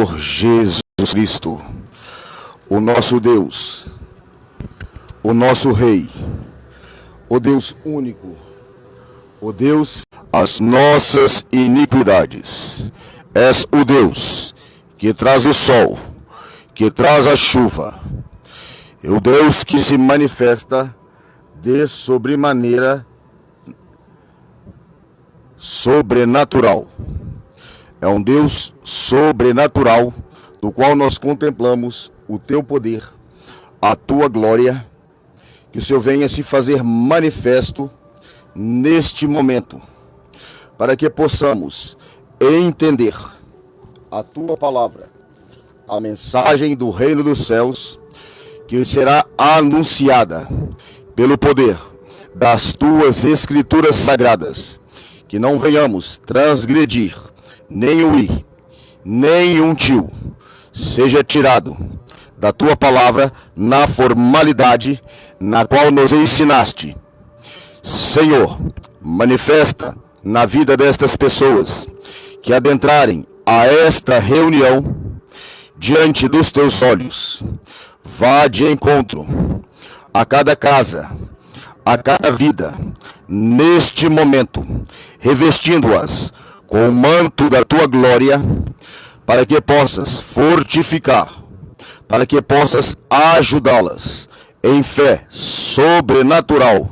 Senhor Jesus Cristo, o nosso Deus, o nosso Rei, o Deus único, o Deus as nossas iniquidades. És o Deus que traz o sol, que traz a chuva, é o Deus que se manifesta de sobremaneira sobrenatural. É um Deus sobrenatural, do qual nós contemplamos o teu poder, a tua glória, que o Senhor venha se fazer manifesto neste momento, para que possamos entender a tua palavra, a mensagem do reino dos céus, que será anunciada pelo poder das tuas escrituras sagradas, que não venhamos transgredir nem um i, nem um tio, seja tirado da tua palavra na formalidade na qual nos ensinaste. Senhor, manifesta na vida destas pessoas que adentrarem a esta reunião diante dos teus olhos. Vá de encontro a cada casa, a cada vida, neste momento, revestindo-as com o manto da tua glória, para que possas fortificar, para que possas ajudá-las em fé sobrenatural,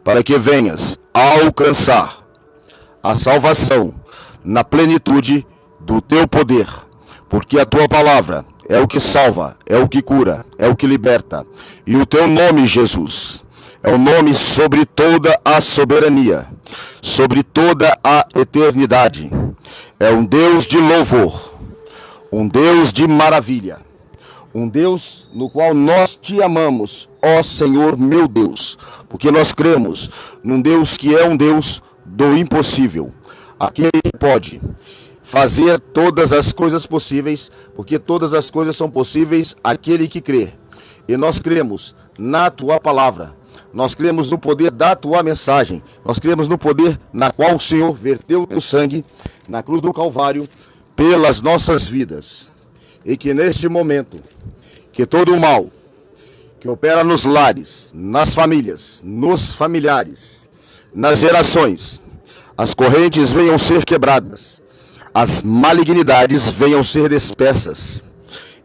para que venhas alcançar a salvação na plenitude do teu poder, porque a tua palavra é o que salva, é o que cura, é o que liberta, e o teu nome, Jesus, é o nome sobre toda a soberania, sobre toda a eternidade. É um Deus de louvor, um Deus de maravilha, um Deus no qual nós te amamos, ó Senhor meu Deus, porque nós cremos num Deus que é um Deus do impossível, aquele que pode fazer todas as coisas possíveis, porque todas as coisas são possíveis àquele que crê. E nós cremos na tua palavra, nós cremos no poder da tua mensagem, nós cremos no poder na qual o Senhor verteu o sangue na cruz do Calvário pelas nossas vidas. E que neste momento, que todo o mal que opera nos lares, nas famílias, nos familiares, nas gerações, as correntes venham ser quebradas, as malignidades venham ser dispersas,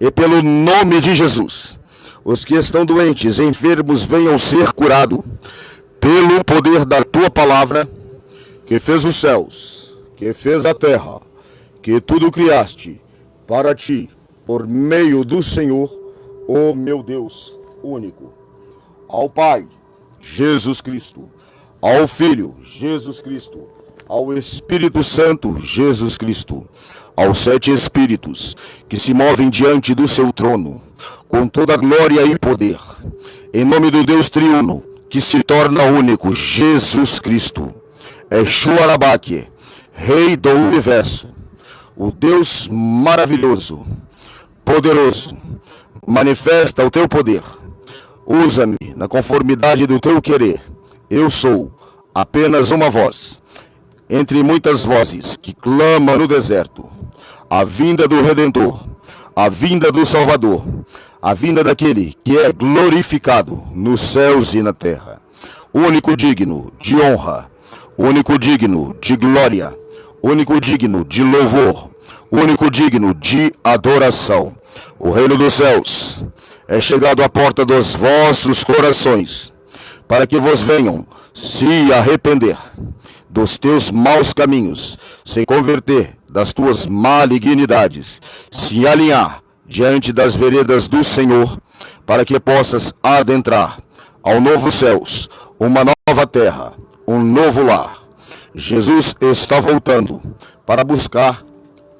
e pelo nome de Jesus, os que estão doentes, enfermos, venham ser curados, pelo poder da tua palavra, que fez os céus, que fez a terra, que tudo criaste para ti, por meio do Senhor, o meu Deus único. Ao Pai, Jesus Cristo, ao Filho, Jesus Cristo, ao Espírito Santo, Jesus Cristo, aos 7 Espíritos que se movem diante do seu trono, com toda glória e poder, em nome do Deus triuno, que se torna único, Jesus Cristo, Yeshua Rabaque, Rei do Universo, o Deus maravilhoso, poderoso, manifesta o teu poder, usa-me na conformidade do teu querer. Eu sou apenas uma voz, entre muitas vozes que clamam no deserto, a vinda do Redentor, a vinda do Salvador, a vinda daquele que é glorificado nos céus e na terra, o único digno de honra, o único digno de glória, o único digno de louvor, o único digno de adoração. O reino dos céus é chegado à porta dos vossos corações, para que vos venham se arrepender dos teus maus caminhos, se converter das tuas malignidades, se alinhar diante das veredas do Senhor, para que possas adentrar ao novo céus, uma nova terra, um novo lar. Jesus está voltando para buscar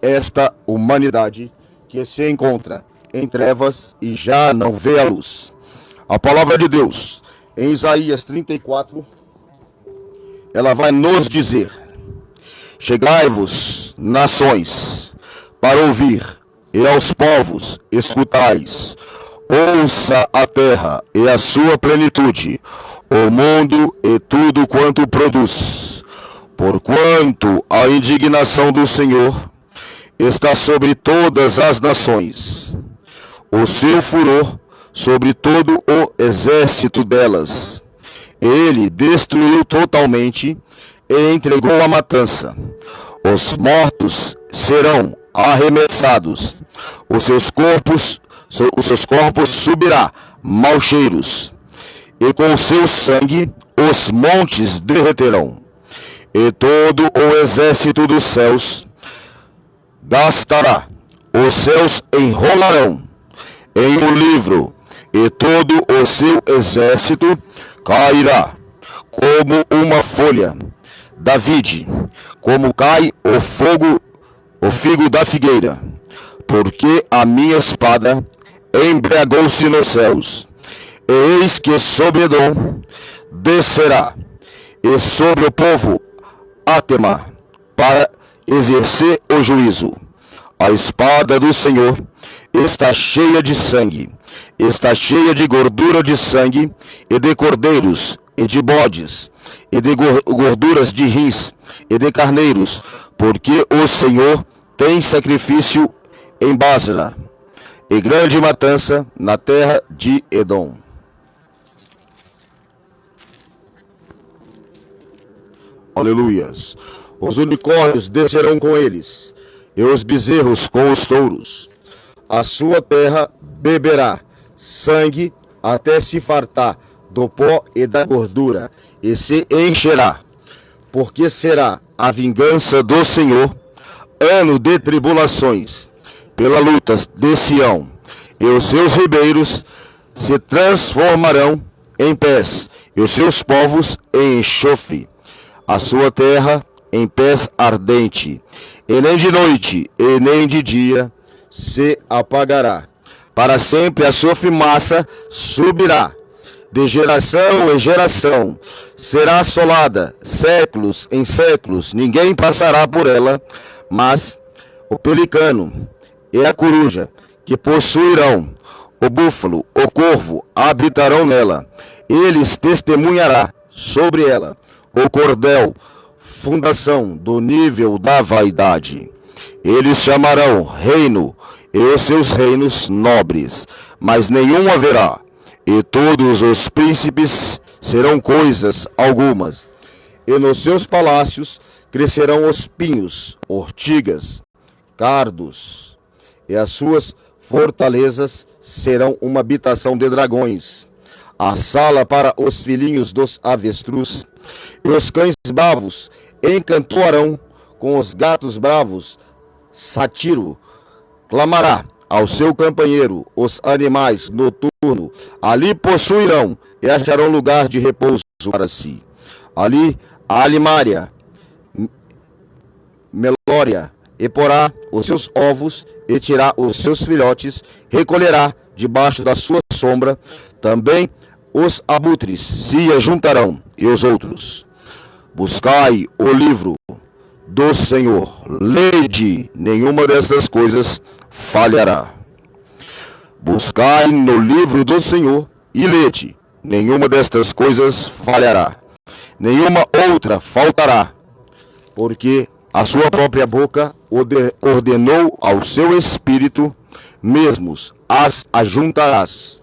esta humanidade que se encontra em trevas e já não vê a luz. A palavra de Deus, em Isaías 34, ela vai nos dizer: chegai-vos, nações, para ouvir, e aos povos escutais. Ouça a terra e a sua plenitude, o mundo e tudo quanto produz. Porquanto a indignação do Senhor está sobre todas as nações, o seu furor sobre todo o exército delas. Ele destruiu totalmente e entregou a matança. Os mortos serão arremessados, os seus corpos subirá maus cheiros, e com seu sangue os montes derreterão, e todo o exército dos céus gastará, os céus enrolarão em um livro, e todo o seu exército cairá como uma folha da vide, como cai o figo da figueira, porque a minha espada embriagou-se nos céus, e eis que sobre Edom descerá, e sobre o povo átema, para exercer o juízo. A espada do Senhor está cheia de sangue, está cheia de gordura de sangue, e de cordeiros, e de bodes, e de gorduras de rins, e de carneiros, porque o Senhor tem sacrifício em Basra, e grande matança na terra de Edom. Aleluias. Os unicórnios descerão com eles, e os bezerros com os touros. A sua terra beberá sangue até se fartar do pó e da gordura, e se encherá, porque será a vingança do Senhor, ano de tribulações, pela luta de Sião, e os seus ribeiros se transformarão em pés, e os seus povos em enxofre, a sua terra em pés ardente, e nem de noite e nem de dia se apagará. Para sempre a sua fumaça subirá, de geração em geração, será assolada, séculos em séculos, ninguém passará por ela, mas o pelicano e a coruja, que possuirão, o búfalo, o corvo, habitarão nela, eles testemunhará sobre ela, o cordel, fundação do nível da vaidade. Eles chamarão reino, e os seus reinos nobres, mas nenhum haverá, e todos os príncipes serão coisas algumas, e nos seus palácios crescerão os pinhos, ortigas, cardos, e as suas fortalezas serão uma habitação de dragões, a sala para os filhinhos dos avestruz, e os cães bravos encantoarão com os gatos bravos. Sátiro clamará ao seu companheiro, os animais noturnos ali possuirão e acharão lugar de repouso para si. Ali a alimária, melória, e porá os seus ovos, e tirar os seus filhotes, recolherá debaixo da sua sombra. Também os abutres se ajuntarão, e os outros. Buscai o livro do Senhor, lede, nenhuma dessas coisas falhará. Buscai no livro do Senhor e lede, nenhuma destas coisas falhará, nenhuma outra faltará, porque a sua própria boca ordenou ao seu espírito, mesmos as ajuntarás,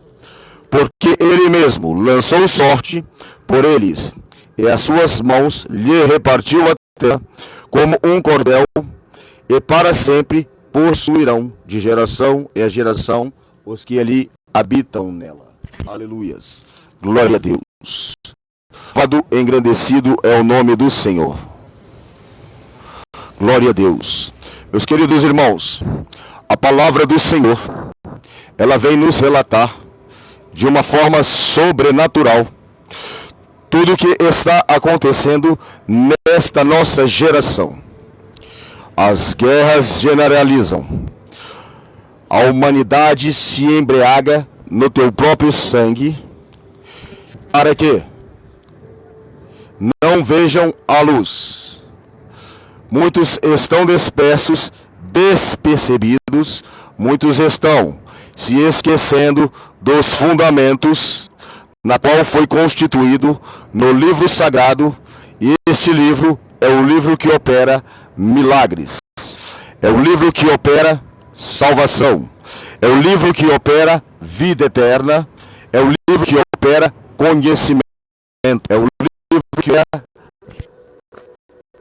porque ele mesmo lançou sorte por eles, e as suas mãos lhe repartiu a terra como um cordel, e para sempre possuirão de geração em geração os que ali habitam nela. Aleluias. Glória a Deus. Louvado e engrandecido é o nome do Senhor. Glória a Deus. Meus queridos irmãos, a palavra do Senhor, ela vem nos relatar de uma forma sobrenatural tudo o que está acontecendo nesta nossa geração. As guerras generalizam. A humanidade se embriaga no teu próprio sangue, para que não vejam a luz. Muitos estão dispersos, despercebidos, muitos estão se esquecendo dos fundamentos na qual foi constituído no livro sagrado, e este livro é o livro que opera milagres. É o livro que opera salvação. É o livro que opera vida eterna. É o livro que opera conhecimento. É o livro que é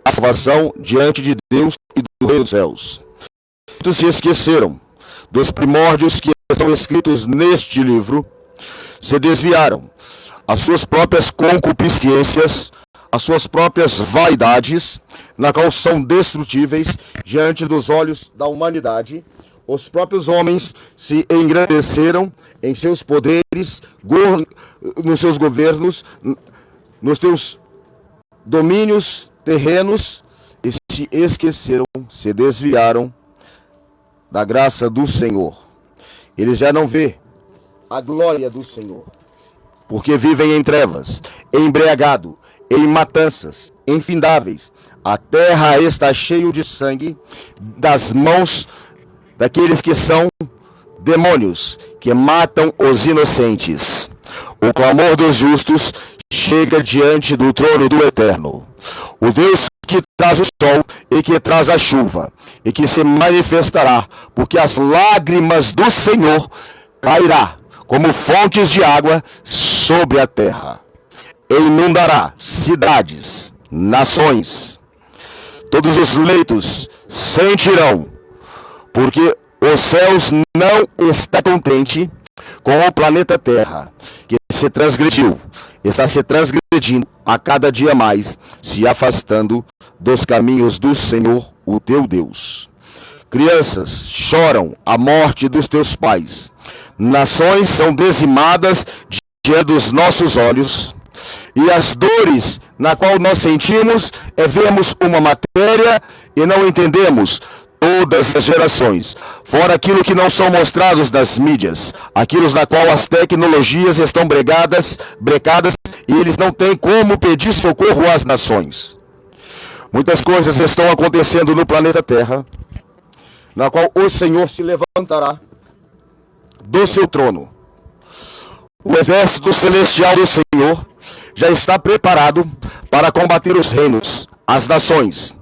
a salvação diante de Deus e do reino dos céus. Muitos se esqueceram dos primórdios que estão escritos neste livro, se desviaram. As suas próprias concupiscências, as suas próprias vaidades, na qual são destrutíveis diante dos olhos da humanidade. Os próprios homens se engrandeceram em seus poderes, nos seus governos, nos seus domínios terrenos, e se esqueceram, se desviaram da graça do Senhor. Eles já não vê a glória do Senhor, porque vivem em trevas, embriagado, em matanças infindáveis. A terra está cheia de sangue das mãos daqueles que são demônios, que matam os inocentes. O clamor dos justos chega diante do trono do Eterno. O Deus que traz o sol e que traz a chuva, e que se manifestará, porque as lágrimas do Senhor cairá como fontes de água sobre a terra. E inundará cidades, nações. Todos os leitos sentirão, porque os céus não está contente com o planeta Terra, que se transgrediu, está se transgredindo a cada dia mais, se afastando dos caminhos do Senhor, o teu Deus. Crianças choram a morte dos teus pais. Nações são dizimadas diante dos nossos olhos. E as dores na qual nós sentimos é vermos uma matéria e não entendemos todas as gerações, fora aquilo que não são mostrados nas mídias, aquilo na qual as tecnologias estão brecadas, e eles não têm como pedir socorro às nações. Muitas coisas estão acontecendo no planeta Terra, na qual o Senhor se levantará do seu trono. O exército celestial do Senhor já está preparado para combater os reinos, as nações,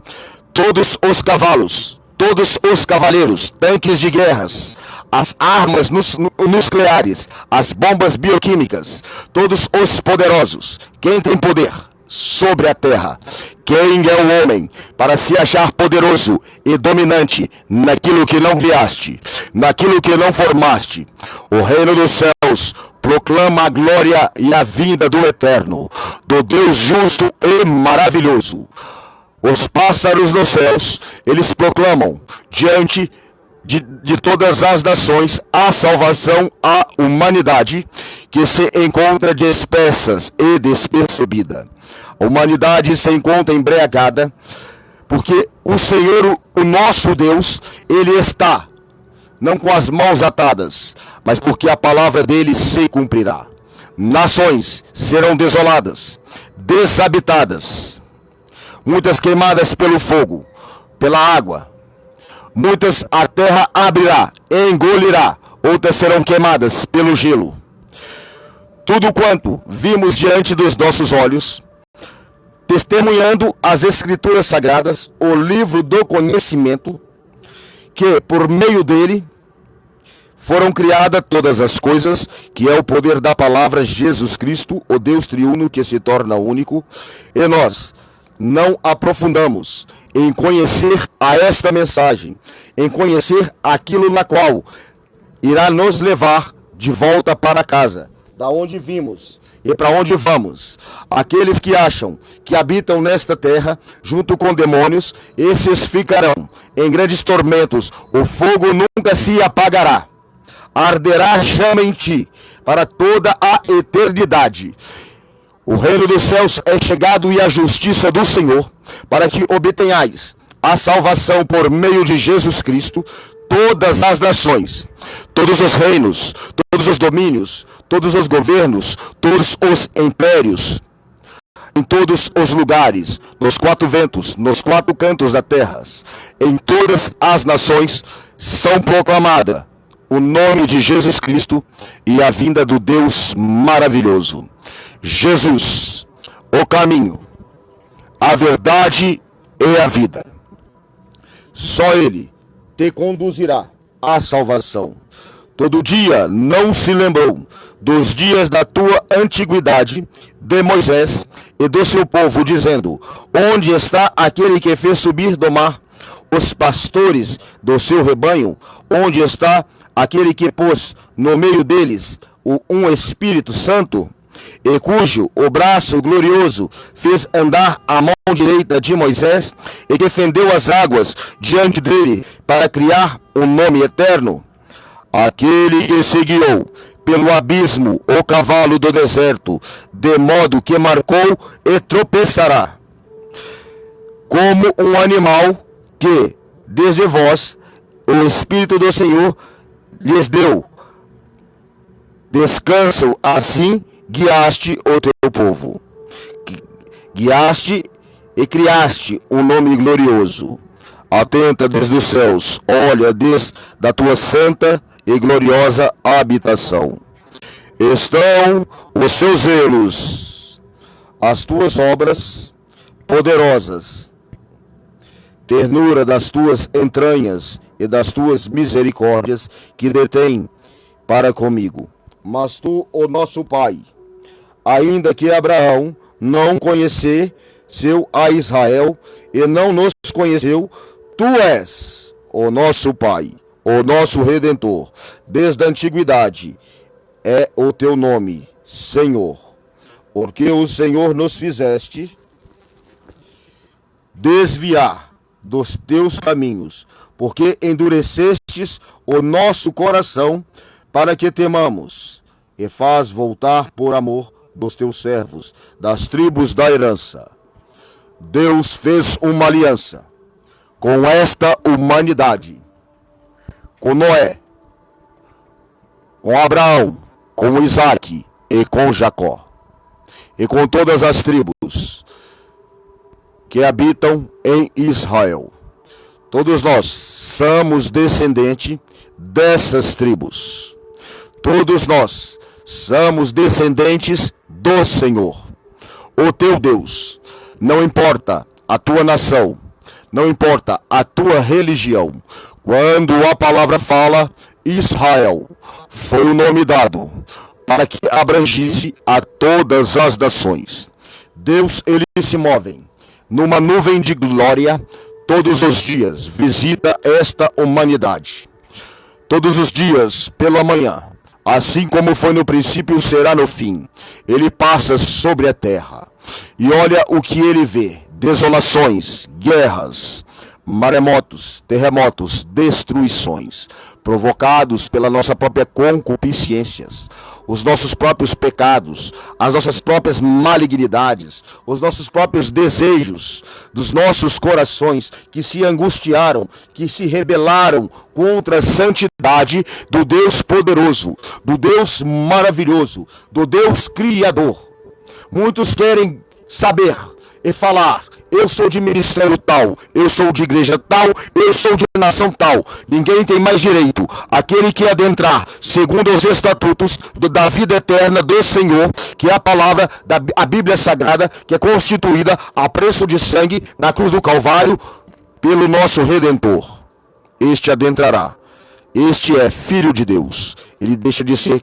todos os cavalos, todos os cavaleiros, tanques de guerras, as armas nucleares, as bombas bioquímicas, todos os poderosos. Quem tem poder sobre a terra? Quem é o homem para se achar poderoso e dominante naquilo que não criaste, naquilo que não formaste? O reino dos céus proclama a glória e a vinda do Eterno, do Deus justo e maravilhoso. Os pássaros dos céus, eles proclamam diante de todas as nações a salvação à humanidade que se encontra dispersas e despercebida. A humanidade se encontra embriagada porque o Senhor, o nosso Deus, ele está não com as mãos atadas, mas porque a palavra dele se cumprirá. Nações serão desoladas, desabitadas, muitas queimadas pelo fogo, pela água. Muitas a terra abrirá, engolirá, outras serão queimadas pelo gelo. Tudo quanto vimos diante dos nossos olhos, testemunhando as Escrituras Sagradas, o livro do conhecimento, que por meio dele foram criadas todas as coisas, que é o poder da palavra Jesus Cristo, o Deus triuno que se torna único, e nós não aprofundamos em conhecer a esta mensagem, em conhecer aquilo na qual irá nos levar de volta para casa, da onde vimos e para onde vamos. Aqueles que acham que habitam nesta terra, junto com demônios, esses ficarão em grandes tormentos, o fogo nunca se apagará, arderá chama em ti, para toda a eternidade. O reino dos céus é chegado e a justiça do Senhor, para que obtenhais a salvação por meio de Jesus Cristo, todas as nações, todos os reinos, todos os domínios, todos os governos, todos os impérios, em todos os lugares, nos quatro ventos, nos quatro cantos da terra, em todas as nações, são proclamadas o nome de Jesus Cristo e a vinda do Deus maravilhoso. Jesus, o caminho, a verdade e a vida. Só Ele te conduzirá à salvação. Todo dia não se lembrou dos dias da tua antiguidade, de Moisés e do seu povo, dizendo: onde está aquele que fez subir do mar os pastores do seu rebanho? Onde está aquele que pôs no meio deles um Espírito Santo, e cujo o braço glorioso fez andar a mão direita de Moisés, e que fendeu as águas diante dele para criar um nome eterno? Aquele que se guiou pelo abismo, o cavalo do deserto, de modo que marcou e tropeçará, como um animal que, desde vós, o Espírito do Senhor lhes deu. Descansam, assim guiaste o teu povo. Guiaste e criaste um nome glorioso. Atenta desde os céus, olha desde a tua santa e gloriosa habitação. Estão os seus zelos, as tuas obras poderosas, ternura das tuas entranhas e das tuas misericórdias que detém para comigo. Mas tu, o nosso Pai, ainda que Abraão não conheceu a Israel e não nos conheceu, tu és o nosso Pai, o nosso Redentor. Desde a antiguidade é o teu nome, Senhor, porque o Senhor nos fizeste desviar dos teus caminhos, porque endurecestes o nosso coração, para que temamos, e faz voltar por amor dos teus servos, das tribos da herança. Deus fez uma aliança com esta humanidade, com Noé, com Abraão, com Isaac e com Jacó, e com todas as tribos que habitam em Israel. Todos nós somos descendentes dessas tribos. Todos nós somos descendentes do Senhor, o teu Deus. Não importa a tua nação, não importa a tua religião. Quando a palavra fala, Israel foi o nome dado para que abrangisse a todas as nações. Deus, ele se move numa nuvem de glória todos os dias, visita esta humanidade. Todos os dias, pela manhã, assim como foi no princípio, será no fim. Ele passa sobre a terra e olha o que ele vê: desolações, guerras, maremotos, terremotos, destruições, provocados pela nossa própria concupiscência, os nossos próprios pecados, as nossas próprias malignidades, os nossos próprios desejos dos nossos corações que se angustiaram, que se rebelaram contra a santidade do Deus poderoso, do Deus maravilhoso, do Deus criador. Muitos querem saber e falar: eu sou de ministério tal, eu sou de igreja tal, eu sou de nação tal. Ninguém tem mais direito. Aquele que adentrar segundo os estatutos da vida eterna do Senhor, que é a palavra da Bíblia Sagrada, que é constituída a preço de sangue na cruz do Calvário pelo nosso Redentor, este adentrará. Este é filho de Deus. Ele deixa de ser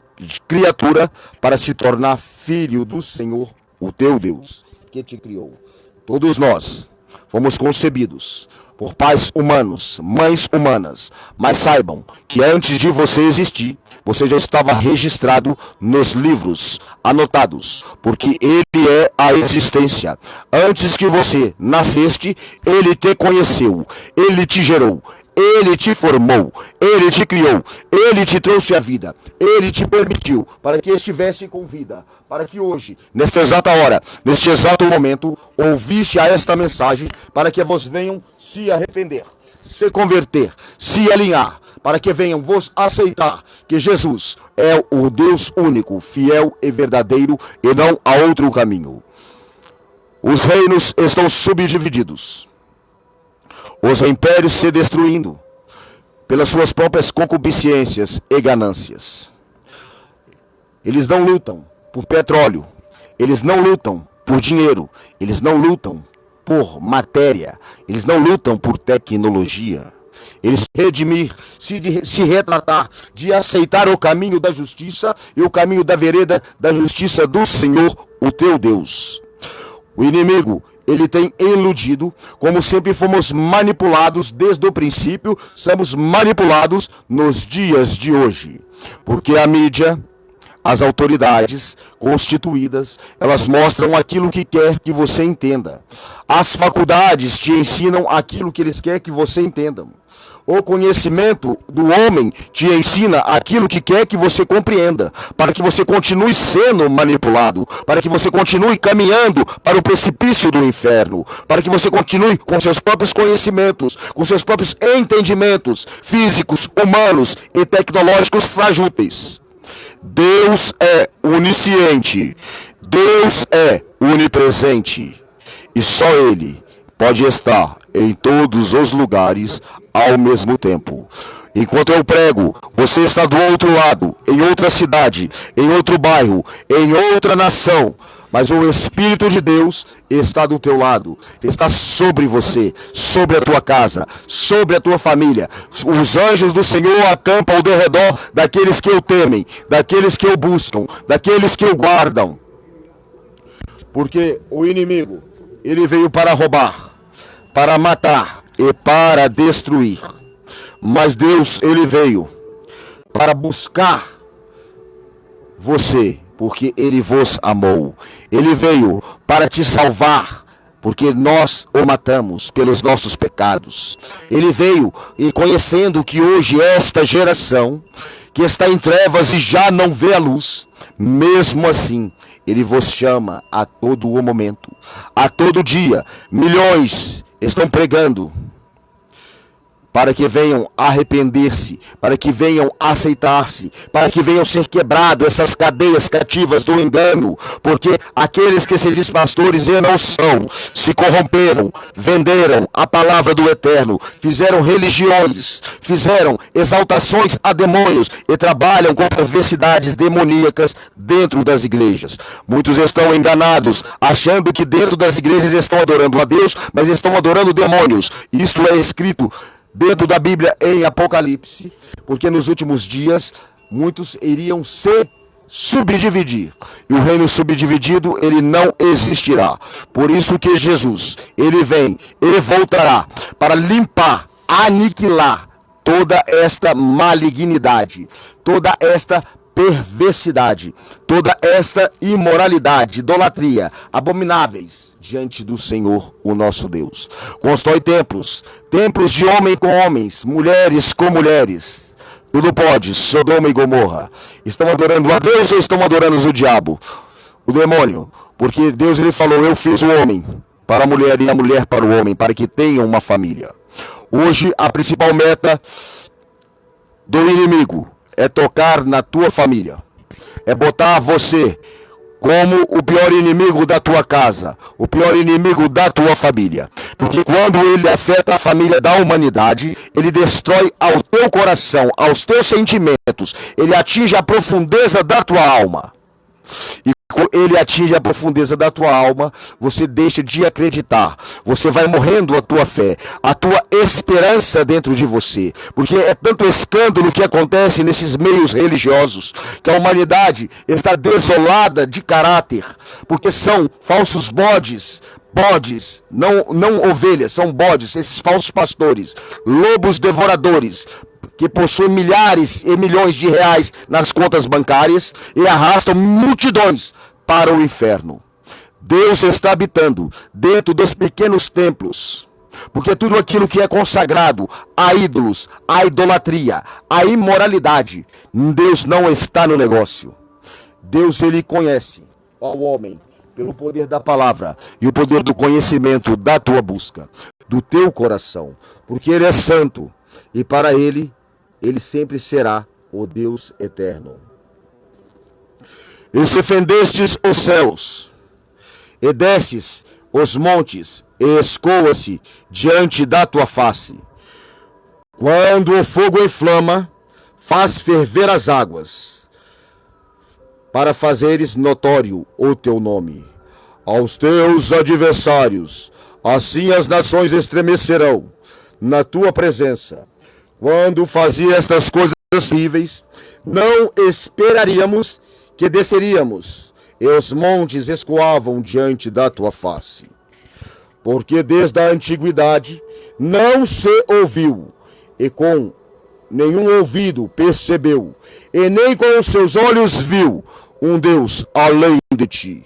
criatura para se tornar filho do Senhor, o teu Deus, que te criou. Todos nós fomos concebidos por pais humanos, mães humanas, mas saibam que antes de você existir, você já estava registrado nos livros, anotados, porque ele é a existência. Antes que você nasceste, ele te conheceu, ele te gerou, ele te formou, ele te criou, ele te trouxe a vida, ele te permitiu para que estivesse com vida, para que hoje, nesta exata hora, neste exato momento, ouviste a esta mensagem, para que vos venham se arrepender, se converter, se alinhar, para que venham vos aceitar que Jesus é o Deus único, fiel e verdadeiro, e não há outro caminho. Os reinos estão subdivididos, os impérios se destruindo pelas suas próprias concupiscências e ganâncias. Eles não lutam por petróleo, eles não lutam por dinheiro, eles não lutam por matéria, eles não lutam por tecnologia, ele se redimir, se retratar, de aceitar o caminho da justiça e o caminho da vereda da justiça do Senhor, o teu Deus. O inimigo, ele tem iludido, como sempre fomos manipulados desde o princípio, somos manipulados nos dias de hoje. Porque a mídia, as autoridades constituídas, elas mostram aquilo que quer que você entenda. As faculdades te ensinam aquilo que eles querem que você entenda. O conhecimento do homem te ensina aquilo que quer que você compreenda, para que você continue sendo manipulado, para que você continue caminhando para o precipício do inferno, para que você continue com seus próprios conhecimentos, com seus próprios entendimentos físicos, humanos e tecnológicos frágeis. Deus é onisciente, Deus é onipresente, e só Ele pode estar em todos os lugares ao mesmo tempo. Enquanto eu prego, você está do outro lado, em outra cidade, em outro bairro, em outra nação, mas o Espírito de Deus está do teu lado, está sobre você, sobre a tua casa, sobre a tua família. Os anjos do Senhor acampam ao derredor daqueles que o temem, daqueles que o buscam, daqueles que o guardam. Porque o inimigo, ele veio para roubar, para matar e para destruir. Mas Deus, ele veio para buscar você, porque ele vos amou. Ele veio para te salvar, porque nós o matamos pelos nossos pecados. Ele veio e conhecendo que hoje esta geração que está em trevas e já não vê a luz, mesmo assim, ele vos chama a todo o momento, a todo dia. Milhões estão pregando para que venham arrepender-se, para que venham aceitar-se, para que venham ser quebradas essas cadeias cativas do engano, porque aqueles que se diz pastores e não são, se corromperam, venderam a palavra do Eterno, fizeram religiões, fizeram exaltações a demônios e trabalham com perversidades demoníacas dentro das igrejas. Muitos estão enganados, achando que dentro das igrejas estão adorando a Deus, mas estão adorando demônios. Isto é escrito dentro da Bíblia em Apocalipse, porque nos últimos dias muitos iriam se subdividir, e o reino subdividido ele não existirá. Por isso que Jesus, ele vem, ele voltará para limpar, aniquilar toda esta malignidade, toda esta perversidade, toda esta imoralidade, idolatria, abomináveis diante do Senhor, o nosso Deus. Constrói templos, templos de homem com homens, mulheres com mulheres. Tudo pode, Sodoma e Gomorra. Estão adorando a Deus ou estão adorando o diabo, o demônio? Porque Deus ele falou, eu fiz o homem para a mulher e a mulher para o homem, para que tenham uma família. Hoje a principal meta do inimigo é tocar na tua família, é botar você como o pior inimigo da tua casa, o pior inimigo da tua família. Porque quando ele afeta a família da humanidade, ele destrói ao teu coração, aos teus sentimentos, ele atinge a profundeza da tua alma. E ele atinge a profundeza da tua alma, você deixa de acreditar, você vai morrendo a tua fé, a tua esperança dentro de você, porque é tanto escândalo que acontece nesses meios religiosos, que a humanidade está desolada de caráter, porque são falsos bodes, não ovelhas, são bodes, esses falsos pastores, lobos devoradores, que possuem milhares e milhões de reais nas contas bancárias e arrastam multidões para o inferno. Deus está habitando dentro dos pequenos templos, porque tudo aquilo que é consagrado a ídolos, a idolatria, a imoralidade, Deus não está no negócio. Deus ele conhece ao homem pelo poder da palavra e o poder do conhecimento da tua busca, do teu coração, porque ele é santo e para ele sempre será o Deus eterno. E se fendestes os céus, e desces os montes, e escoa-se diante da tua face. Quando o fogo inflama, faz ferver as águas, para fazeres notório o teu nome aos teus adversários. Assim as nações estremecerão na tua presença. quando fazia estas coisas terríveis, não esperaríamos que desceríamos, e os montes escoavam diante da tua face. Porque desde a antiguidade não se ouviu, e com nenhum ouvido percebeu, e nem com os seus olhos viu um Deus além de ti,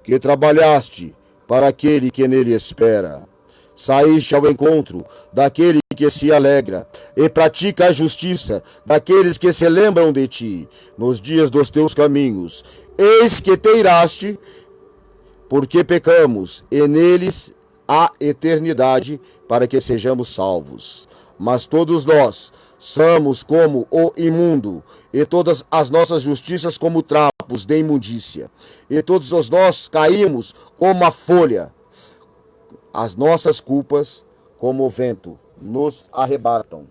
que trabalhaste para aquele que nele espera. Saíste ao encontro daquele que se alegra e pratica a justiça daqueles que se lembram de ti nos dias dos teus caminhos. Eis que te iraste, porque pecamos, e neles há eternidade para que sejamos salvos. Mas todos nós somos como o imundo, e todas as nossas justiças como trapos de imundícia. E todos os nós caímos como a folha. As nossas culpas, como o vento, nos arrebatam.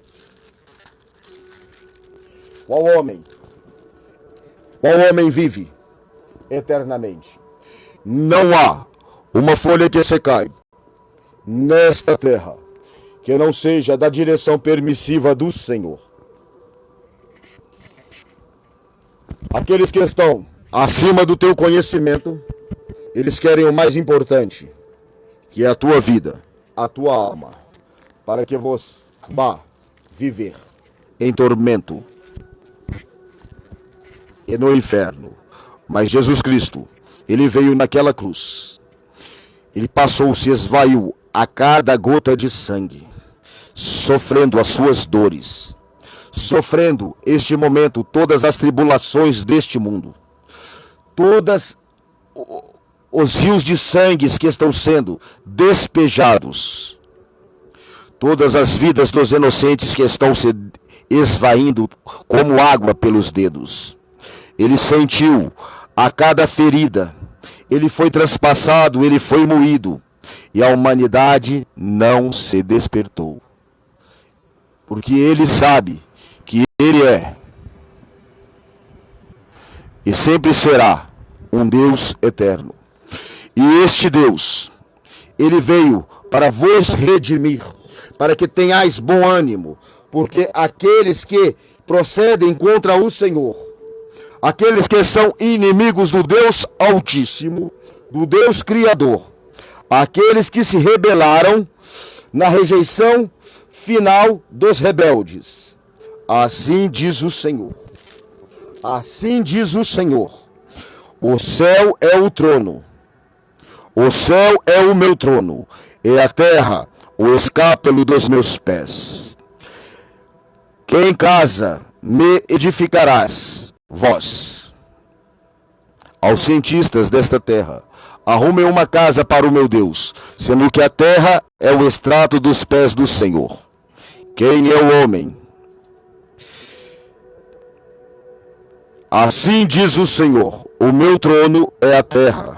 Qual homem vive eternamente? Não há uma folha que se cai nesta terra que não seja da direção permissiva do Senhor. Aqueles que estão acima do teu conhecimento, eles querem o mais importante, que é a tua vida, a tua alma, para que você vá viver em tormento e no inferno. Mas Jesus Cristo, ele veio naquela cruz, ele passou, se esvaiu a cada gota de sangue, sofrendo as suas dores, sofrendo este momento todas as tribulações deste mundo, todas os rios de sangue que estão sendo despejados, todas as vidas dos inocentes que estão se esvaindo como água pelos dedos. Ele sentiu a cada ferida, ele foi transpassado, ele foi moído, e a humanidade não se despertou, porque ele sabe que ele é e sempre será um Deus eterno. E este Deus, ele veio para vos redimir, para que tenhais bom ânimo, porque aqueles que procedem contra o Senhor, aqueles que são inimigos do Deus Altíssimo, do Deus Criador, aqueles que se rebelaram na rejeição final dos rebeldes. Assim diz o Senhor. Assim diz o Senhor. O céu é o trono. O céu é o meu trono, e a terra o escápulo dos meus pés. Que em casa me edificarás, vós, aos cientistas desta terra, arrumem uma casa para o meu Deus, sendo que a terra é o estrato dos pés do Senhor. Quem é o homem? Assim diz o Senhor, o meu trono é a terra.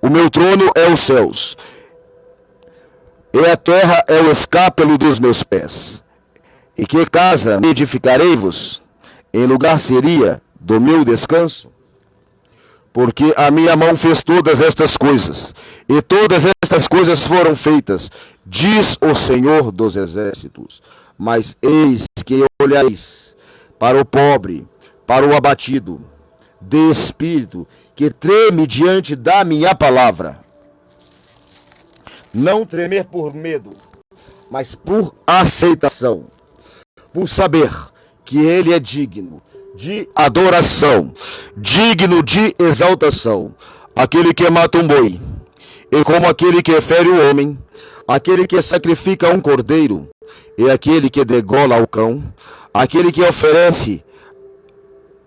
O meu trono é os céus, e a terra é o escápulo dos meus pés. E que casa me edificarei-vos? Em lugar seria do meu descanso? Porque a minha mão fez todas estas coisas, e todas estas coisas foram feitas, diz o Senhor dos Exércitos. Mas eis que olhareis para o pobre, para o abatido, de espírito, que treme diante da minha palavra. Não tremer por medo, mas por aceitação, por saber que ele é digno de adoração, digno de exaltação. Aquele que mata um boi, e como aquele que fere o homem, aquele que sacrifica um cordeiro, e aquele que degola o cão, aquele que oferece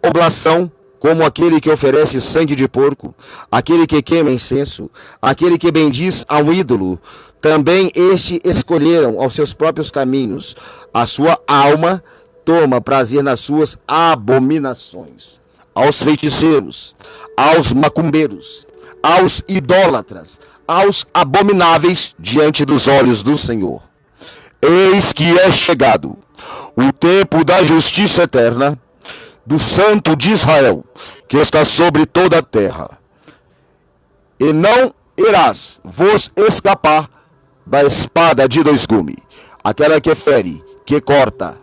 oblação, como aquele que oferece sangue de porco, aquele que queima incenso, aquele que bendiz a um ídolo, também este escolheram aos seus próprios caminhos. A sua alma toma prazer nas suas abominações. Aos feiticeiros, aos macumbeiros, aos idólatras, aos abomináveis diante dos olhos do Senhor. Eis que é chegado o tempo da justiça eterna, do Santo de Israel, que está sobre toda a terra. E não irás vos escapar da espada de dois gumes, aquela que fere, que corta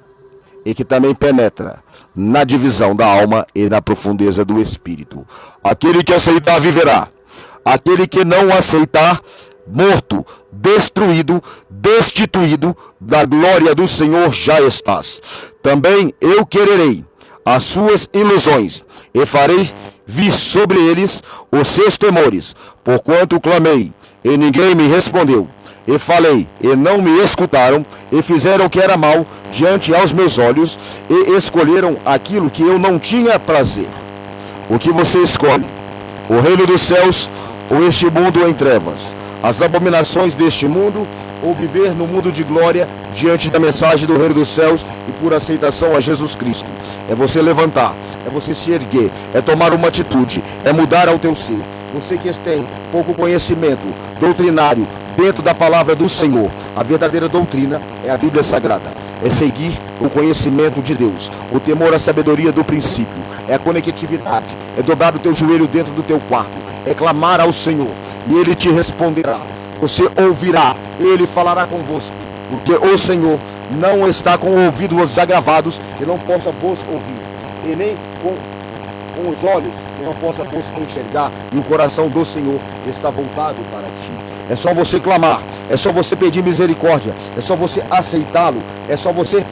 e que também penetra na divisão da alma e na profundeza do espírito. Aquele que aceitar viverá, aquele que não aceitar, morto, destruído, destituído da glória do Senhor já estás. Também eu quererei as suas ilusões e farei vir sobre eles os seus temores, porquanto clamei e ninguém me respondeu, e falei e não me escutaram, e fizeram o que era mal diante aos meus olhos, e escolheram aquilo que eu não tinha prazer. O que você escolhe? O reino dos céus ou este mundo em trevas? As abominações deste mundo ou viver no mundo de glória diante da mensagem do reino dos céus e por aceitação a Jesus Cristo? É você levantar, é você se erguer, é tomar uma atitude, é mudar ao teu ser. Você que tem pouco conhecimento doutrinário dentro da palavra do Senhor, a verdadeira doutrina é a Bíblia Sagrada, é seguir o conhecimento de Deus, o temor à sabedoria do princípio, é a conectividade, é dobrar o teu joelho dentro do teu quarto, é clamar ao Senhor e Ele te responderá. Você ouvirá, Ele falará convosco, porque o Senhor não está com ouvidos agravados e não possa vos ouvir, e nem com os olhos e não possa vos enxergar, e o coração do Senhor está voltado para ti. É só você clamar, é só você pedir misericórdia, é só você aceitá-lo, é só você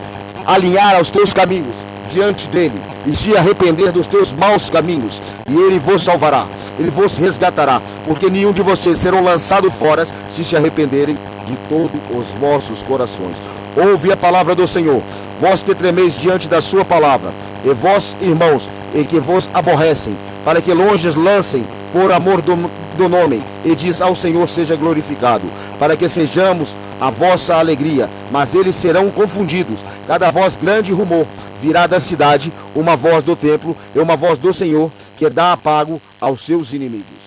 alinhar aos teus caminhos diante dele e se arrepender dos teus maus caminhos, e ele vos salvará, ele vos resgatará, porque nenhum de vocês serão lançados fora se arrependerem de todos os vossos corações. Ouve a palavra do Senhor, vós que tremeis diante da sua palavra, e vós, irmãos, e que vos aborrecem, para que longe lancem por amor do nome, e diz ao Senhor seja glorificado, para que sejamos a vossa alegria, mas eles serão confundidos. Cada voz grande rumor virá da cidade, uma voz do templo e uma voz do Senhor, que dá apago aos seus inimigos.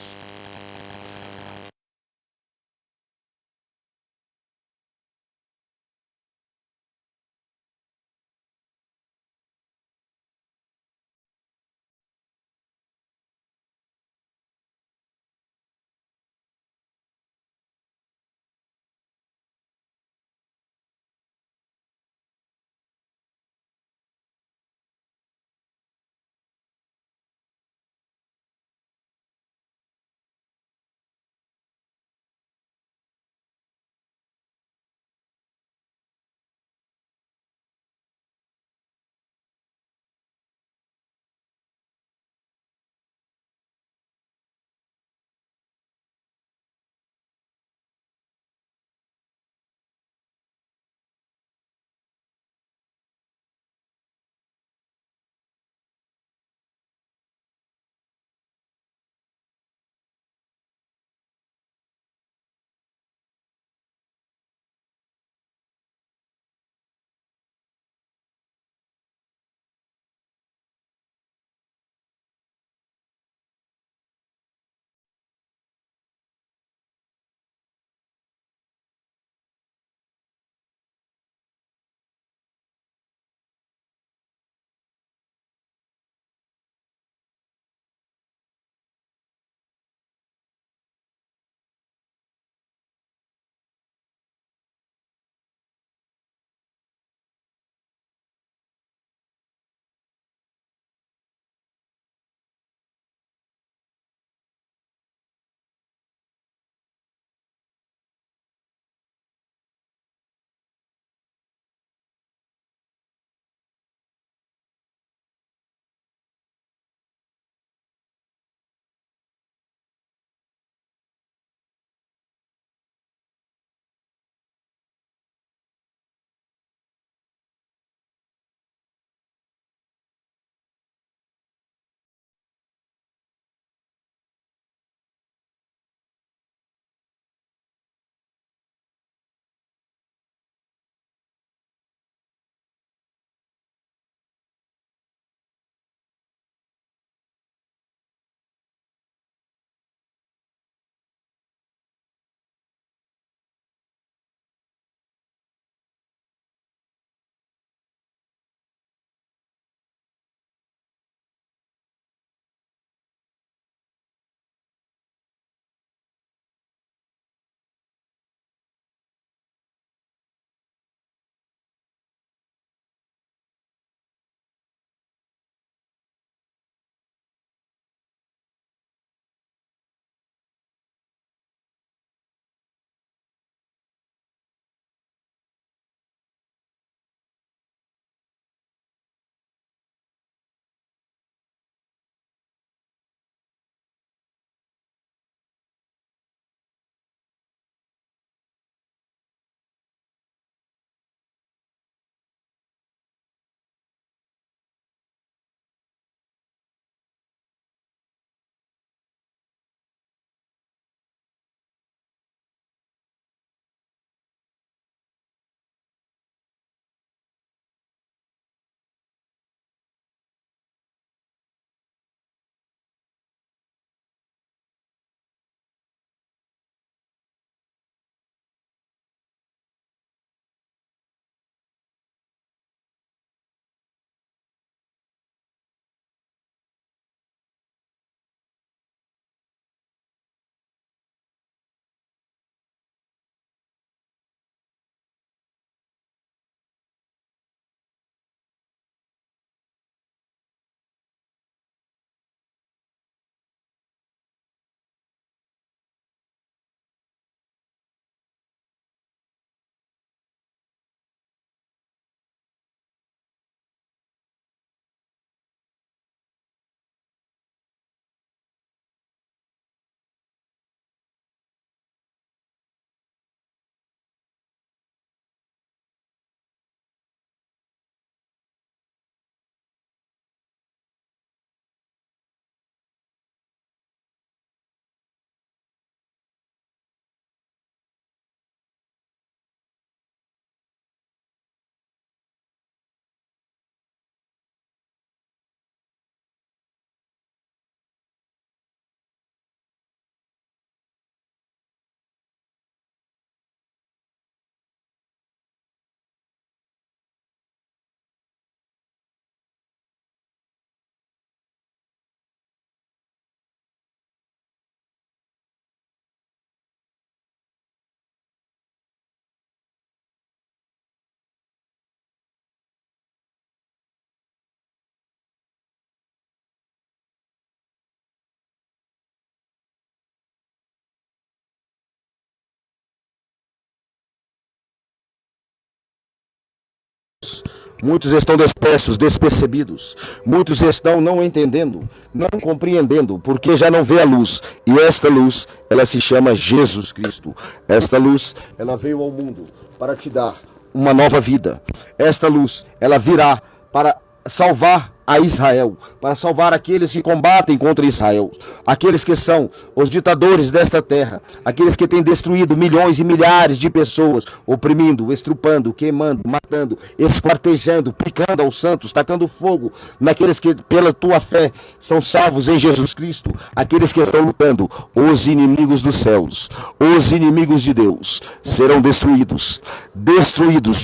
Muitos estão dispersos, despercebidos. Muitos estão não entendendo, não compreendendo, porque já não vê a luz. E esta luz, ela se chama Jesus Cristo. Esta luz, ela veio ao mundo para te dar uma nova vida. Esta luz, ela virá para salvar a Israel, para salvar aqueles que combatem contra Israel, aqueles que são os ditadores desta terra, aqueles que têm destruído milhões e milhares de pessoas, oprimindo, estrupando, queimando, matando, esquartejando, picando aos santos, tacando fogo naqueles que pela tua fé são salvos em Jesus Cristo, aqueles que estão lutando. Os inimigos dos céus, os inimigos de Deus serão destruídos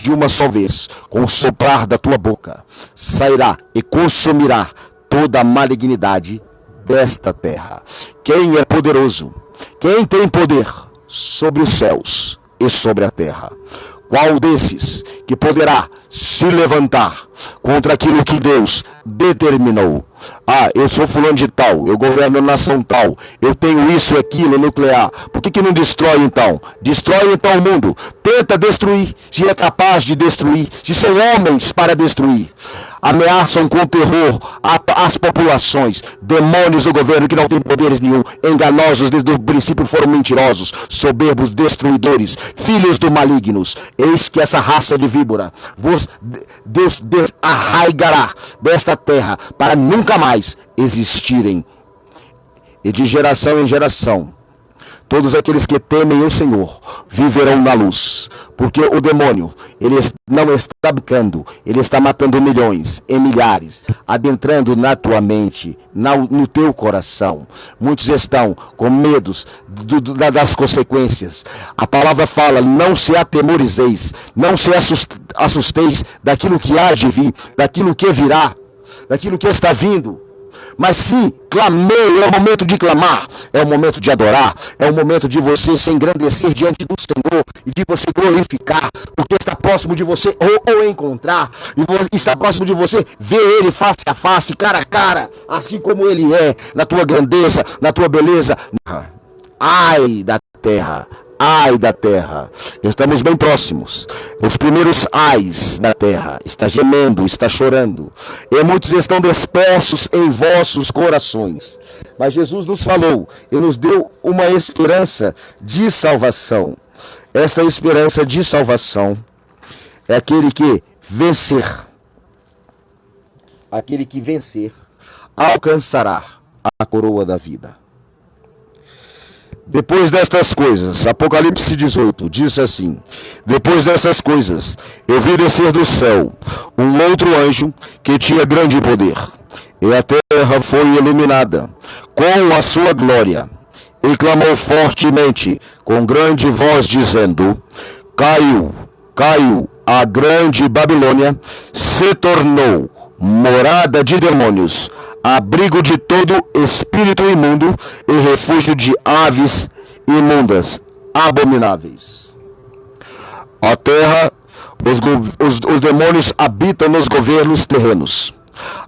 de uma só vez, com o soprar da tua boca sairá e consumirá toda a malignidade desta terra. Quem é poderoso? Quem tem poder sobre os céus e sobre a terra? Qual desses que poderá se levantar contra aquilo que Deus determinou? Ah, eu sou fulano de tal, eu governo a nação tal, eu tenho isso e aquilo nuclear. Por que não destrói então? Destrói então o mundo. Tenta destruir, se é capaz de destruir, se são homens para destruir. Ameaçam com terror as populações, demônios do governo que não têm poderes nenhum, enganosos desde o princípio, foram mentirosos, soberbos, destruidores, filhos do malignos. Eis que essa raça de víbora Deus desarraigará desta terra para nunca mais existirem. E de geração em geração, todos aqueles que temem o Senhor viverão na luz, porque o demônio, ele não está brincando, ele está matando milhões e milhares, adentrando na tua mente, no teu coração. Muitos estão com medos das consequências. A palavra fala: não se atemorizeis, não se assusteis daquilo que há de vir, daquilo que virá, daquilo que está vindo. Mas sim, clamei, é o momento de clamar, é o momento de adorar, é o momento de você se engrandecer diante do Senhor e de você glorificar, porque está próximo de você ou encontrar, e está próximo de você ver Ele face a face, cara a cara, assim como Ele é, na tua grandeza, na tua beleza. Ai da terra! Ai da terra, estamos bem próximos. Os primeiros ais da terra está gemendo, está chorando, e muitos estão dispersos em vossos corações. Mas Jesus nos falou e nos deu uma esperança de salvação. Esta esperança de salvação é aquele que vencer. Aquele que vencer alcançará a coroa da vida. Depois destas coisas, Apocalipse 18, diz assim: depois destas coisas, eu vi descer do céu um outro anjo que tinha grande poder, e a terra foi iluminada com a sua glória, e clamou fortemente com grande voz, dizendo: caiu, caiu, a grande Babilônia se tornou morada de demônios, abrigo de todo espírito imundo e refúgio de aves imundas, abomináveis. A terra, os demônios habitam nos governos terrenos.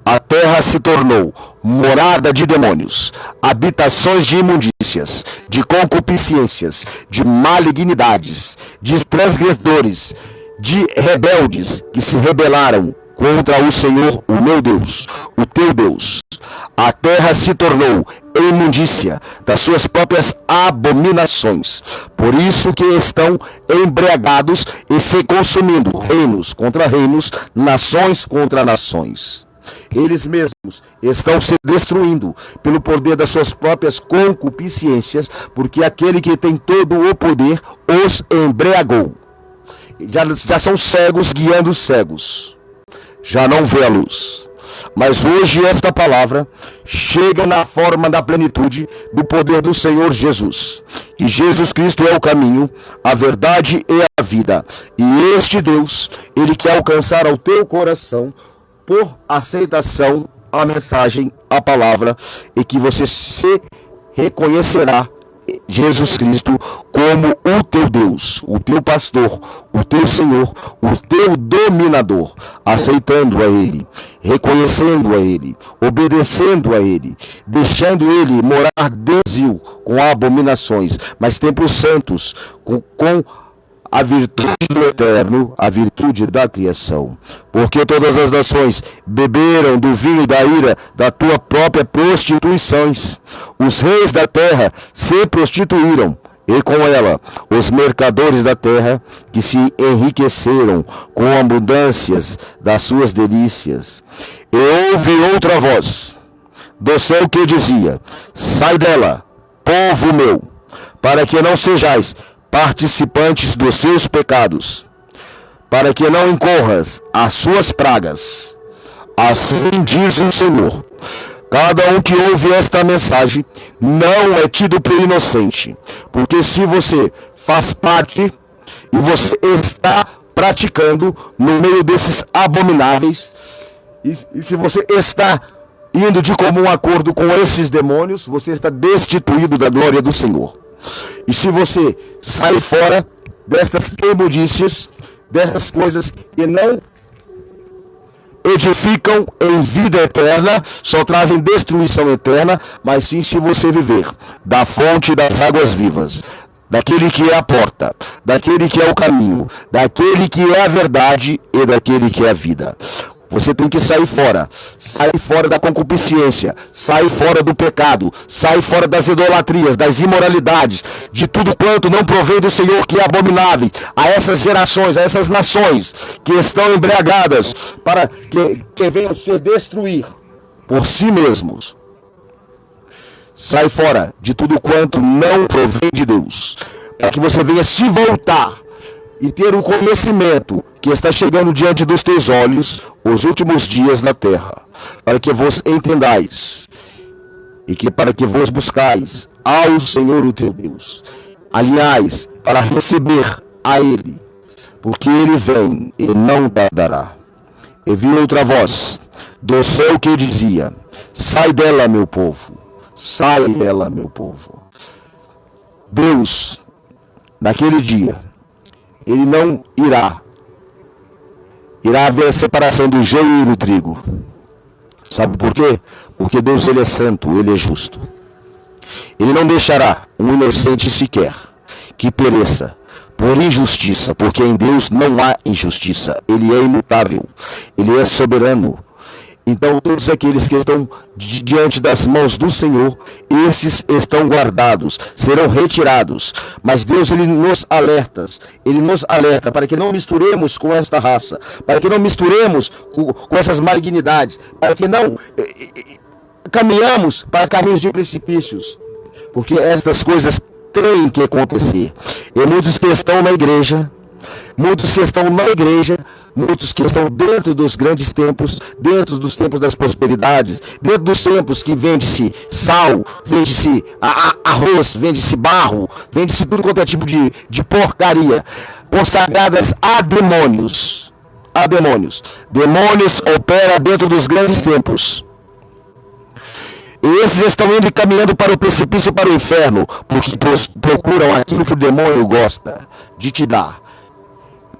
A terra se tornou morada de demônios, habitações de imundícias, de concupiscências, de malignidades, de transgressores, de rebeldes que se rebelaram contra o Senhor, o meu Deus, o teu Deus. A terra se tornou imundícia das suas próprias abominações. Por isso que estão embriagados e se consumindo, reinos contra reinos, nações contra nações. Eles mesmos estão se destruindo pelo poder das suas próprias concupiscências, porque aquele que tem todo o poder os embriagou. Já são cegos guiando cegos. Já não vê a luz. Mas hoje esta palavra chega na forma da plenitude do poder do Senhor Jesus. E Jesus Cristo é o caminho, a verdade e a vida. E este Deus, Ele quer alcançar ao teu coração por aceitação a mensagem, a palavra, e que você se reconhecerá Jesus Cristo como o teu Deus, o teu pastor, o teu Senhor, o teu dominador, aceitando a Ele, reconhecendo a Ele, obedecendo a Ele, deixando Ele morar desvio com abominações, mas templos santos, com a virtude do eterno, a virtude da criação. Porque todas as nações beberam do vinho da ira da tua própria prostituições. Os reis da terra se prostituíram, e com ela os mercadores da terra, que se enriqueceram com abundâncias das suas delícias. E ouvi outra voz do céu que dizia: sai dela, povo meu, para que não sejais participantes dos seus pecados, para que não incorras as suas pragas. Assim diz o Senhor: cada um que ouve esta mensagem não é tido por inocente, porque se você faz parte e você está praticando no meio desses abomináveis, e se você está indo de comum acordo com esses demônios, você está destituído da glória do Senhor. E se você sai fora destas imundícias, dessas coisas que não edificam em vida eterna, só trazem destruição eterna, mas sim se você viver da fonte das águas vivas, daquele que é a porta, daquele que é o caminho, daquele que é a verdade e daquele que é a vida. Você tem que sair fora da concupiscência, sair fora do pecado, sair fora das idolatrias, das imoralidades, de tudo quanto não provém do Senhor, que é abominável a essas gerações, a essas nações que estão embriagadas para que venham se destruir por si mesmos. Sai fora de tudo quanto não provém de Deus, para que você venha se voltar e ter o conhecimento que está chegando diante dos teus olhos os últimos dias na terra, para que vos entendais e que para que vos buscais ao Senhor o teu Deus, aliás, para receber a Ele, porque Ele vem e não tardará. E vi outra voz do céu que dizia: sai dela, meu povo, sai dela, meu povo. Deus, naquele dia, Ele não irá haver a separação do joio e do trigo. Sabe por quê? Porque Deus, Ele é santo, Ele é justo. Ele não deixará um inocente sequer que pereça por injustiça, porque em Deus não há injustiça. Ele é imutável, Ele é soberano. Então todos aqueles que estão diante das mãos do Senhor, esses estão guardados, serão retirados. Mas Deus, Ele nos alerta para que não misturemos com esta raça, para que não misturemos com essas malignidades, para que não caminhamos para caminhos de precipícios, porque estas coisas têm que acontecer. E muitos que estão na igreja, muitos que estão dentro dos grandes templos, dentro dos tempos das prosperidades, dentro dos tempos que vende-se sal, vende-se arroz, vende-se barro, vende-se tudo quanto é tipo de porcaria, consagradas a demônios. Demônios operam dentro dos grandes templos. E esses estão indo e caminhando para o precipício, para o inferno, porque procuram aquilo que o demônio gosta de te dar.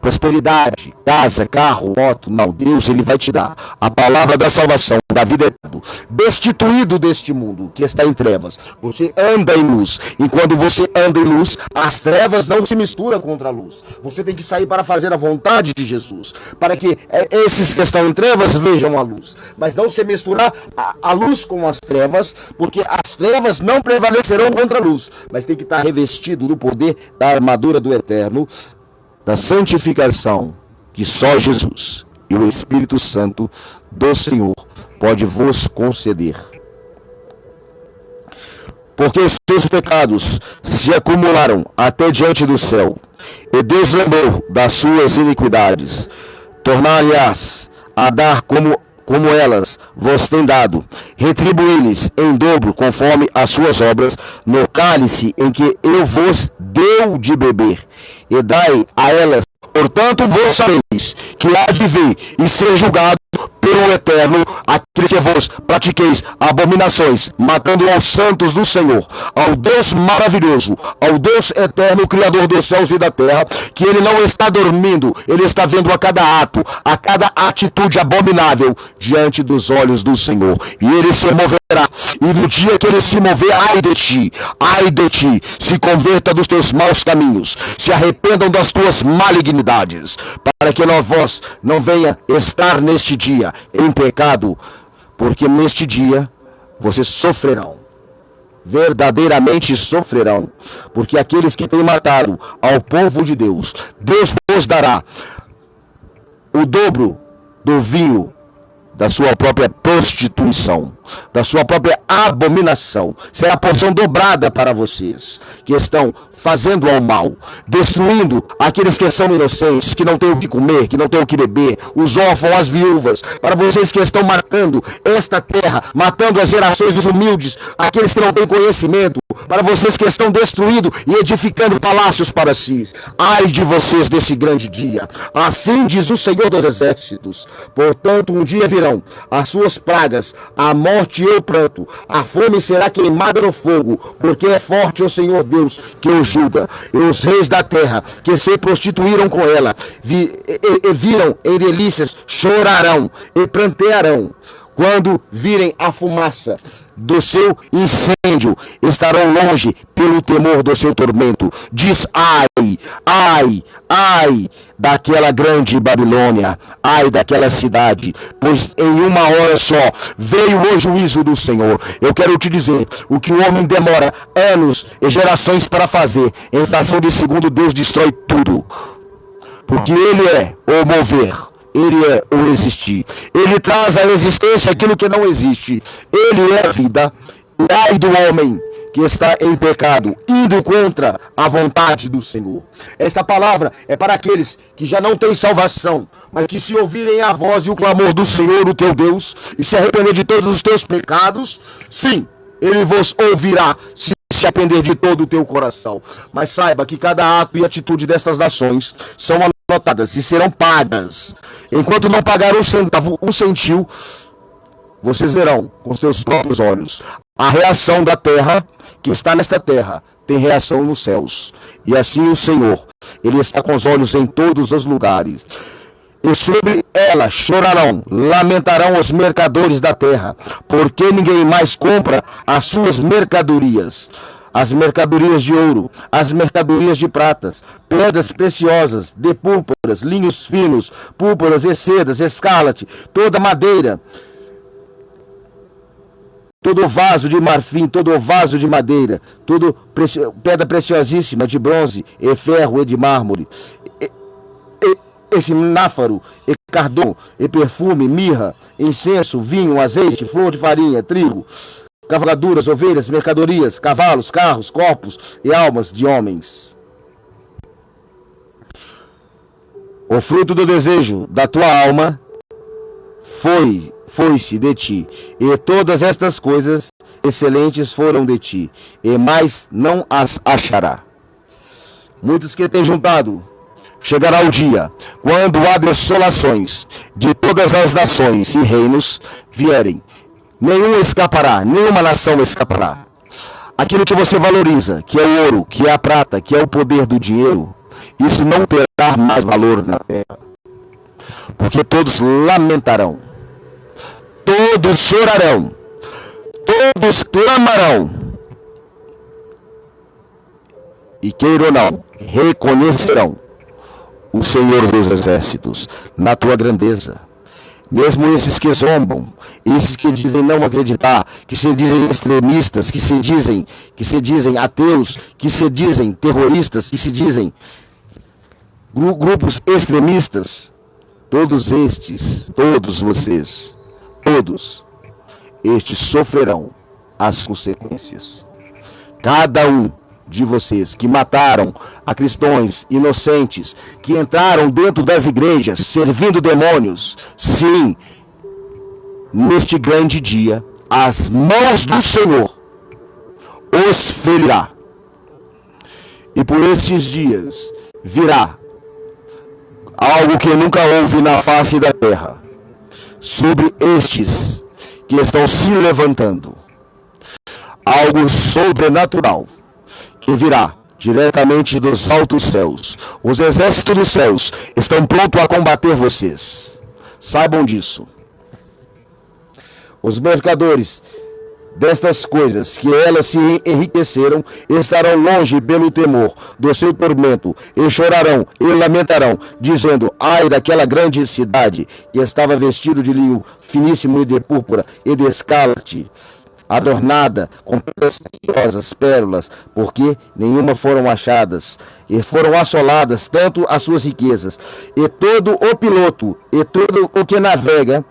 Prosperidade, casa, carro, moto. Não, Deus, Ele vai te dar a palavra da salvação, da vida eterna, destituído deste mundo que está em trevas. Você anda em luz, e quando você anda em luz, as trevas não se misturam contra a luz. Você tem que sair para fazer a vontade de Jesus, para que esses que estão em trevas vejam a luz, mas não se misturar a luz com as trevas, porque as trevas não prevalecerão contra a luz, mas tem que estar revestido do poder da armadura do eterno, da santificação, que só Jesus e o Espírito Santo do Senhor pode vos conceder. Porque os seus pecados se acumularam até diante do céu, e Deus lembrou das suas iniquidades. Tornar-lhes a dar como elas vos têm dado, retribuí-lhes em dobro conforme as suas obras, no cálice em que eu vos deu de beber, e dai a elas. Portanto, vós sabeis que há de vir e ser julgado pelo Eterno aquele que vos pratiqueis abominações, matando aos santos do Senhor, ao Deus maravilhoso, ao Deus eterno, Criador dos céus e da terra, que Ele não está dormindo, Ele está vendo a cada ato, a cada atitude abominável diante dos olhos do Senhor, e Ele se moverá E no dia que ele se mover, ai de ti, se converta dos teus maus caminhos, se arrependam das tuas malignidades, para que vós não venha estar neste dia em pecado, porque neste dia vocês sofrerão, verdadeiramente sofrerão, porque aqueles que têm matado ao povo de Deus, Deus vos dará o dobro do vinho da sua própria prostituição, da sua própria abominação. Será a porção dobrada para vocês que estão fazendo ao mal, destruindo aqueles que são inocentes, que não têm o que comer, que não têm o que beber, os órfãos, as viúvas, para vocês que estão matando esta terra, matando as gerações humildes, aqueles que não têm conhecimento, para vocês que estão destruindo e edificando palácios para si. Ai de vocês desse grande dia, assim diz o Senhor dos Exércitos. Portanto, um dia virão as suas pragas, a morte e o pranto, a fome será queimada no fogo, porque é forte o Senhor Deus que o julga. E os reis da terra que se prostituíram com ela, viram em delícias, chorarão e prantearão. Quando virem a fumaça do seu incêndio, estarão longe pelo temor do seu tormento. Diz ai, ai, ai daquela grande Babilônia, ai daquela cidade, pois em uma hora só veio o juízo do Senhor. Eu quero te dizer, o que o homem demora anos e gerações para fazer, em estação de segundo, Deus destrói tudo, porque Ele é o mover. Ele é o existir. Ele traz à existência aquilo que não existe. Ele é a vida. E ai do homem que está em pecado, indo contra a vontade do Senhor. Esta palavra é para aqueles que já não têm salvação, mas que se ouvirem a voz e o clamor do Senhor, o teu Deus, e se arrepender de todos os teus pecados, sim, Ele vos ouvirá, se arrepender de todo o teu coração. Mas saiba que cada ato e atitude destas nações são anotadas e serão pagas. Enquanto não pagar um centavo, um centil, vocês verão com os teus próprios olhos a reação da terra, que está nesta terra, tem reação nos céus. E assim o Senhor, Ele está com os olhos em todos os lugares. E sobre ela chorarão, lamentarão os mercadores da terra, porque ninguém mais compra as suas mercadorias. As mercadorias de ouro, as mercadorias de pratas, pedras preciosas, de púrpuras, linhos finos, púrpuras e sedas, escarlate, toda madeira, todo vaso de marfim, todo vaso de madeira, pedra preciosíssima de bronze, e ferro e de mármore, esse náfaro, e cardono, e perfume, mirra, incenso, vinho, azeite, flor de farinha, trigo, cavalgaduras, ovelhas, mercadorias, cavalos, carros, corpos e almas de homens. O fruto do desejo da tua alma foi-se de ti, e todas estas coisas excelentes foram de ti, e mais não as achará. Muitos que têm juntado, chegará o dia, quando há desolações de todas as nações e reinos vierem, nenhum escapará, nenhuma nação escapará. Aquilo que você valoriza, que é o ouro, que é a prata, que é o poder do dinheiro, isso não terá mais valor na terra. Porque todos lamentarão, todos chorarão, todos clamarão, e queira ou não, reconhecerão o Senhor dos Exércitos na tua grandeza. Mesmo esses que zombam, esses que dizem não acreditar, que se dizem extremistas, que se dizem ateus, que se dizem terroristas, que se dizem grupos extremistas, todos vocês, todos estes sofrerão as consequências. Cada um de vocês que mataram a cristãos inocentes, que entraram dentro das igrejas servindo demônios, sim, neste grande dia, as mãos do Senhor os ferirá. E por estes dias virá algo que nunca houve na face da terra, sobre estes que estão se levantando, algo sobrenatural, que virá diretamente dos altos céus. Os exércitos dos céus estão prontos a combater vocês. Saibam disso. Os mercadores destas coisas que elas se enriqueceram, estarão longe pelo temor do seu tormento, e chorarão e lamentarão, dizendo: ai daquela grande cidade, que estava vestido de linho finíssimo e de púrpura e de escarlate, adornada com preciosas pérolas, porque nenhuma foram achadas, e foram assoladas tanto as suas riquezas, e todo o piloto, e todo o que navega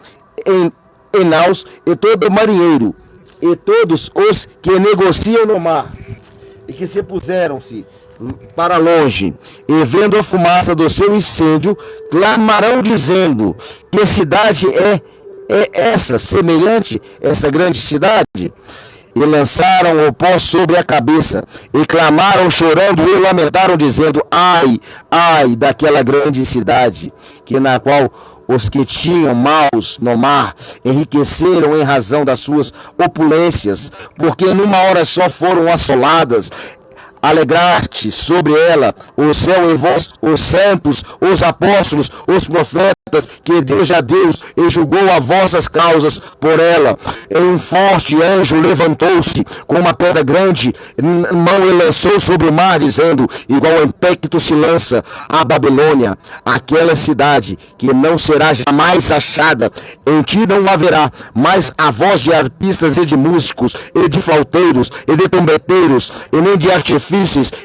em naus, e todo marinheiro, e todos os que negociam no mar, e que se puseram-se para longe, e vendo a fumaça do seu incêndio, clamarão dizendo: que cidade é essa, semelhante a esta grande cidade? E lançaram o pó sobre a cabeça, e clamaram chorando e lamentaram, dizendo: ai, ai daquela grande cidade, que na qual os que tinham maus no mar enriqueceram em razão das suas opulências, porque numa hora só foram assoladas. Alegrar-te sobre ela, o céu e vós, os santos, os apóstolos, os profetas, que desde Deus e julgou as vossas causas por ela. E um forte anjo levantou-se com uma pedra grande, mão e lançou sobre o mar, dizendo, igual impécto se lança a Babilônia, aquela cidade que não será jamais achada. Em ti não haverá mais a voz de arpistas e de músicos, e de flauteiros, e de trombeteiros, e nem de artifícios,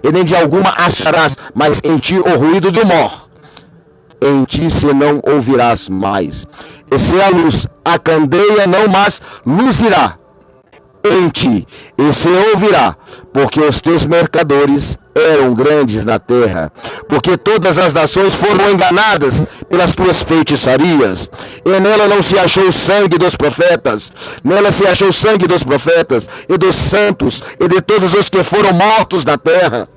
e nem de alguma acharás, mas em ti o ruído do mor. Em ti se não ouvirás mais. E se a luz, a candeia não mais luzirá em ti, e se ouvirá, porque os teus mercadores eram grandes na terra, porque todas as nações foram enganadas pelas tuas feitiçarias, e nela não se achou sangue dos profetas, nela se achou sangue dos profetas, e dos santos, e de todos os que foram mortos na terra.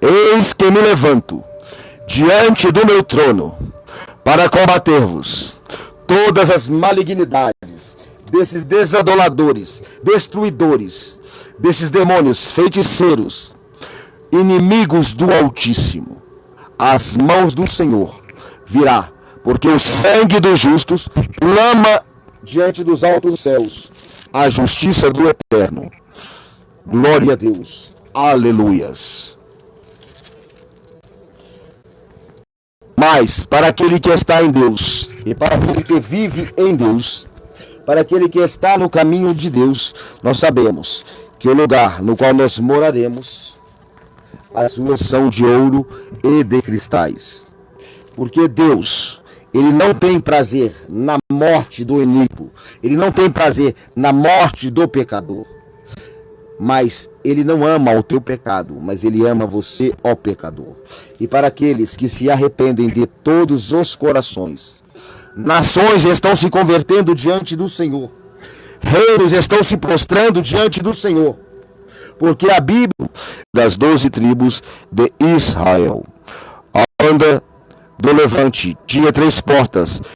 Eis que me levanto diante do meu trono, para combater-vos todas as malignidades desses desadoradores, destruidores, desses demônios, feiticeiros, inimigos do Altíssimo. As mãos do Senhor virá, porque o sangue dos justos clama diante dos altos céus a justiça do Eterno. Glória a Deus. Aleluias. Mas para aquele que está em Deus, e para aquele que vive em Deus, para aquele que está no caminho de Deus, nós sabemos que o lugar no qual nós moraremos, as ruas são de ouro e de cristais. Porque Deus, Ele não tem prazer na morte do iníquo, Ele não tem prazer na morte do pecador. Mas Ele não ama o teu pecado, mas Ele ama você, ó pecador. E para aqueles que se arrependem de todos os corações, nações estão se convertendo diante do Senhor, reinos estão se prostrando diante do Senhor, porque a Bíblia das 12 tribos de Israel, a banda do levante tinha 3 portas,